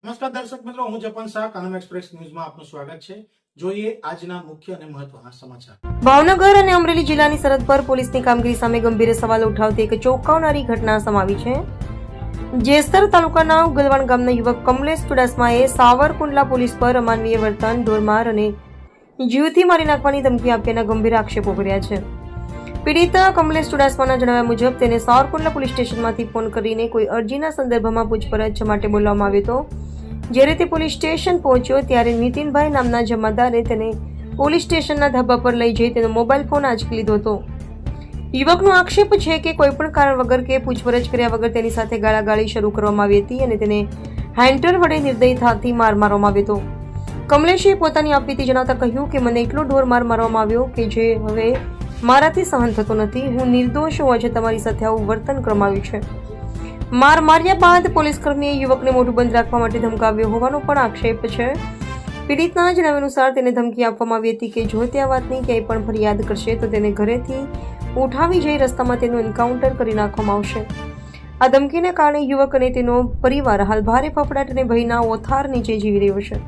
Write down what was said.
નમસ્કાર દર્શક મિત્રો, હું જપન શાહ, કાનમ એક્સપ્રેસ ન્યૂઝમાં આપનું સ્વાગત છે. જોઈએ આજના મુખ્ય અને મહત્વના સમાચાર. ભાવનગર અને અમરેલી જિલ્લાની સરહદ પર પોલીસની કામગીરી સામે ગંભીર સવાલો ઉઠાવતી એક ચોંકાવનારી ઘટના સામે આવી છે. જેસર તાલુકાના ગલવાણ ગામના યુવક કમલેશ ચુડાસમાએ સાવરકુંડલા પોલીસ પર અમાનવીય વર્તન, ઢોરમાર અને જીવથી મારી નાખવાની ધમકી આપ્યાના ગંભીર આક્ષેપો કર્યા છે. પીડિત કમલેશ ચુડાસમાના જણાવ્યા મુજબ તેને સાવરકુંડલા પોલીસ સ્ટેશનમાંથી ફોન કરીને કોઈ અરજીના સંદર્ભમાં પૂછપરછ માટે બોલાવવામાં આવ્યો હતો. જ્યારે તે પોલીસ સ્ટેશન પહોંચ્યો ત્યારે નીતિનભાઈ નામના જમાદારે તેને પોલીસ સ્ટેશનના ધાબા પર લઈ જઈ તેનો મોબાઈલ ફોન આંચકી લીધો હતો. યુવકનો આક્ષેપ છે કે કોઈપણ કારણ વગર કે પૂછપરછ કર્યા વગર તેની સાથે ગાળાગાળી શરૂ કરવામાં આવી હતી અને તેને હેન્ડર વડે નિર્દયતાથી માર મારવામાં આવ્યો હતો. કમલેશે પોતાની આપવીતી જણાવતા કહ્યું કે મને એટલો ઢોર માર મારવામાં આવ્યો કે જે હવે મારાથી સહન થતો નથી. હું નિર્દોષ હોવા છતાં તમારી સાથે આવું વર્તન કરવામાં આવ્યું છે. માર માર્યા બાદ પોલીસ કર્મીએ યુવકને મોઢું બંધ રાખવા માટે ધમકાવ્યો હોવાનો પણ આક્ષેપ છે. પીડિતના જણાવ્યા અનુસાર તેને ધમકી આપવામાં આવી હતી કે જો તે આ વાતની ક્યાંય પણ ફરિયાદ કરશે તો તેને ઘરેથી ઉઠાવી જઈ રસ્તામાં તેનું એન્કાઉન્ટર કરી નાખવામાં આવશે. આ ધમકીને કારણે યુવક અને તેનો પરિવાર હાલ ભારે ફફડાટ અને ભયના ઓથાર નીચે જીવી રહ્યો છે.